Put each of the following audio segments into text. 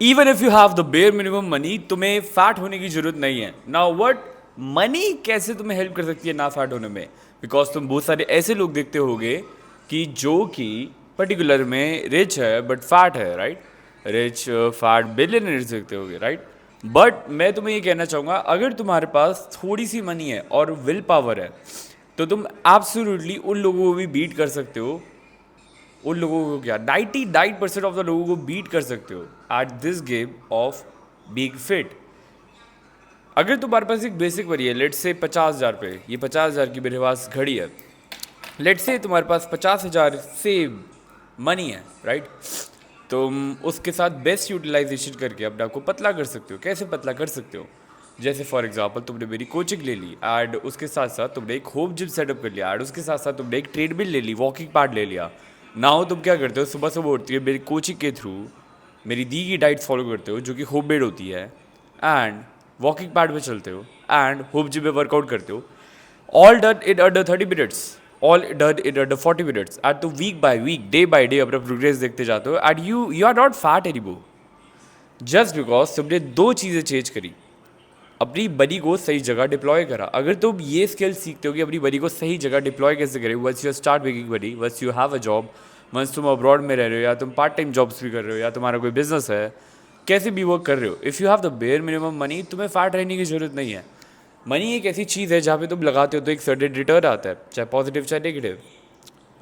Even if you have the bare minimum money, तुम्हें fat होने की जरूरत नहीं है। नाउ व्हाट, मनी कैसे तुम्हें हेल्प कर सकती है ना फैट होने में? बिकॉज तुम बहुत सारे ऐसे लोग देखते होगे कि जो कि पर्टिकुलर में रिच है बट फैट है, राइट? रिच फैट बिलियनर्स देखते होगे, राइट? बट मैं तुम्हें ये कहना चाहूँगा, अगर तुम्हारे पास थोड़ी सी मनी है और विल पावर है, तो तुम एब्सोल्युटली उन लोगों को भी बीट कर सकते हो। उन लोगों को क्या, 99% ऑफ द लोगों को बीट कर सकते हो at this game of being fit. अगर तुम्हारे पास एक बेसिक वरी है, लेट्स से 50,000 पे, ये 50,000 की मेरे पास घड़ी है, लेट्स से तुम्हारे पास 50,000 से मनी है, राइट? तुम उसके साथ बेस्ट यूटिलाइजेशन करके अपने आप को पतला कर सकते हो। कैसे पतला कर सकते हो? जैसे फॉर एग्जांपल तुमने मेरी कोचिंग ले ली एंड उसके साथ साथ तुमने एक होम जिम सेटअप कर लिया एंड उसके साथ साथ तुमने एक ट्रेडमिल ले ली, वॉकिंग पैड ले लिया। नाउ तुम क्या करते हो, सुबह सुबह उठती है मेरी कोचिंग के थ्रू मेरी दी की डाइट फॉलो करते हो जो कि होम मेड होती है, एंड वॉकिंग पैड पे चलते हो एंड होम जिम में वर्कआउट करते हो। All done in under 30 minutes, all done in under 40 minutes. And तो week by week, day by day अपना प्रोग्रेस देखते जाते हो and you are not fat anymore, just because तुमने दो चीज़ें चेंज करी। अपनी बॉडी को सही जगह डिप्लॉय करा। अगर तुम ये स्किल सीखते हो कि अपनी बॉडी को सही जगह डिप्लॉय कैसे करें, once you start making body, once you have a job, once तुम अब्रॉड में रह रहे हो या तुम पार्ट टाइम जॉब्स भी कर रहे हो या तुम्हारा कोई बिजनेस है, कैसे भी वर्क कर रहे हो, if you have the bare minimum money, तुम्हें फैट रहने की जरूरत नहीं है। मनी एक ऐसी चीज़ है जहाँ पे तुम लगाते हो तो एक सर्टेन रिटर्न आता है, चाहे पॉजिटिव चाहे negative,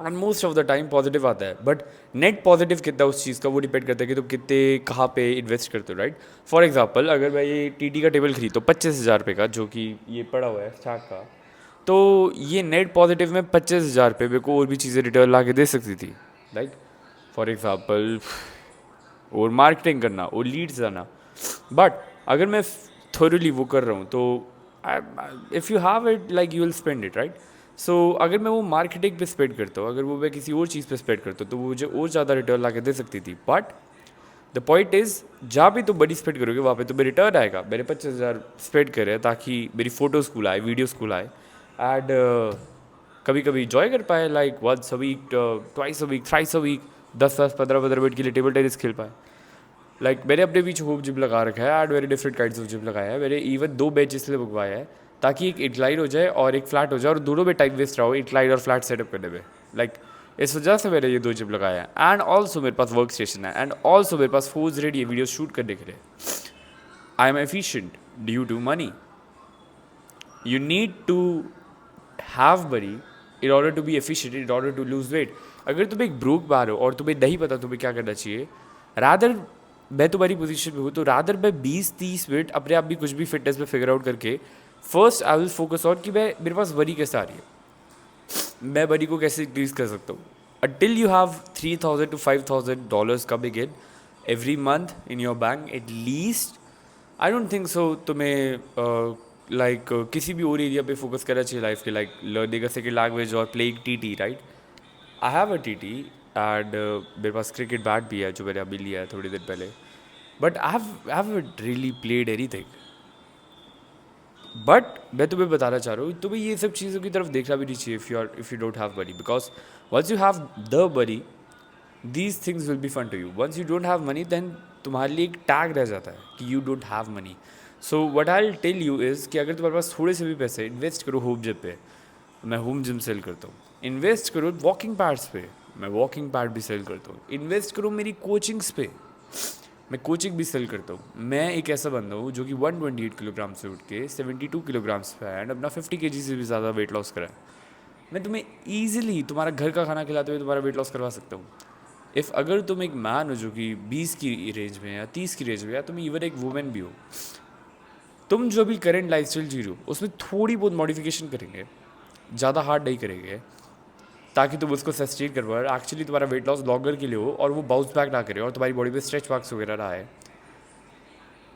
and most of the time positive आता है। बट नेट पॉजिटिव कितना उस चीज़ का, वो डिपेंड करता है कि तुम कितने कहाँ पे इन्वेस्ट करते हो, राइट? फॉर एग्जांपल अगर मैं ये टीटी का टेबल खरीदता हूँ 25,000 रुपये का, जो कि ये पड़ा हुआ है स्टार्ट का, तो ये नेट पॉजिटिव में 25,000 रुपये मेरे को और भी चीज़ें रिटर्न ला के दे सकती थी, राइट? फॉर एग्जाम्पल और मार्केटिंग करना और लीड्स आना। बट अगर मैं थोरली वो कर रहा हूँ तो if you have it like you will spend it, right? So अगर मैं वो मार्केटिंग पे स्पेंड करता हूँ, अगर वो मैं किसी और चीज़ पे स्पेंड करता हूँ, तो वो मुझे और ज़्यादा रिटर्न ला के दे सकती थी। बट द पॉइंट इज़, जहाँ भी तुम बड़ी स्पेंड करोगे वहाँ पे तुम्हें रिटर्न आएगा। मैंने 25,000 स्पेंड करे ताकि मेरी फोटो स्कूल आए, वीडियो स्कूल आए, एंड कभी कभी इंजॉय कर पाए, like once a week, twice a week, thrice a week, 10-10, 15-15 minute के लिए टेबल टेनिस खेल पाए। लाइक मैंने अपने बीच होम जिम लगा रखा है and very different kinds of gym लगाया है। मैंने इवन 2 बेंच इसलिए मंगवाया है ताकि एक इंक्लाइन हो जाए और एक फ्लैट हो जाए, और दोनों में टाइम वेस्ट रहा हो इंक्लाइन और फ्लैट सेटअप करने में। लाइक इस वजह से मैंने ये 2 जिम लगाया है। एंड ऑल्सो मेरे पास वर्क स्टेशन है, एंड ऑल्सो मेरे पास फोन्स रेडी है वीडियो शूट करने के लिए। I am efficient due to money. You need to have money in order to be efficient, in order to lose weight. अगर तुम एक ब्रूक बार हो और तुम्हें नहीं पता तुम्हें क्या करना चाहिए, रादर मैं तुम्हारी पोजीशन में हूँ तो रादर मैं 20-30 मिनट अपने आप भी कुछ भी फिटनेस में फिगर आउट करके first I will focus on कि मैं मेरे पास वरी कैसे आ रही है, मैं बडी को कैसे इंक्रीज कर सकता हूँ। until you have $3,000 to $5,000 coming in every month in your bank at least, I don't think so तुम्हें लाइक किसी भी और एरिया पे फोकस करना चाहिए लाइफ के, like learning a second language और playing TT, right? I have a TT and मेरे पास क्रिकेट बैट भी है जो मैंने अभी लिया है थोड़ी देर पहले। But I have really played anything. But मैं तुम्हें बताना चाह रहा हूँ, तुम्हें ये सब चीज़ों की तरफ देखना भी नहीं चाहिए if you don't have money, because once you have the money these things will be fun to you. Once you don't have money then तुम्हारे लिए एक टैग रह जाता है कि you don't have money. So what I tell you is कि अगर तुम्हारे पास थोड़े से भी पैसे, इन्वेस्ट करो होम जिम पे, मैं होम जिम सेल करता हूँ। इन्वेस्ट करो वॉकिंग पैड्स पे, मैं वॉकिंग पैड भी सेल करता हूँ। इन्वेस्ट करो मेरी कोचिंग्स पे, मैं कोचिंग भी सेल करता हूँ। मैं एक ऐसा बंदा हूँ जो कि 128 किलोग्राम से उठ के 72 किलोग्राम्स पे है एंड अपना 50 केजी से भी ज़्यादा वेट लॉस करा है। मैं तुम्हें ईजिली तुम्हारा घर का खाना खिलाते हुए तुम्हारा वेट लॉस करवा सकता हूँ। इफ़ अगर तुम एक मैन हो जो कि 20 की रेंज में या 30 की रेंज में, या तुम इवन एक वुमेन भी हो, तुम जो भी करेंट लाइफ स्टाइल जी रहे हो उसमें थोड़ी बहुत मॉडिफिकेशन करेंगे, ज़्यादा हार्ड नहीं करेंगे, ताकि तुम उसको सस्टेन कर पाओ, एक्चुअली तुम्हारा वेट लॉस लॉन्गर के लिए हो और वो बाउंस बैक ना करे और तुम्हारी बॉडी में स्ट्रेच मार्क्स वगैरह ना आए,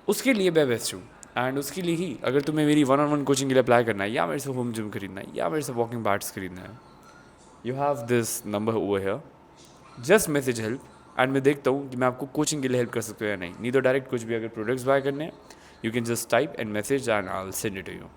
उसके लिए मैं बेस्ट हूँ। एंड उसके लिए ही अगर तुम्हें मेरी 1-on-1 कोचिंग के लिए अप्लाई करना है, या मेरे से होम जिम खरीदना है, या मेरे से वॉकिंग पैड्स खरीदना है, you have this number over here, just message help and मैं देखता हूँ कि मैं आपको कोचिंग के लिए हेल्प कर सकता हूँ या नहीं। नहीं तो डायरेक्ट कुछ भी अगर प्रोडक्ट्स बाय करने हैं, you can just type and message and I will send it to you.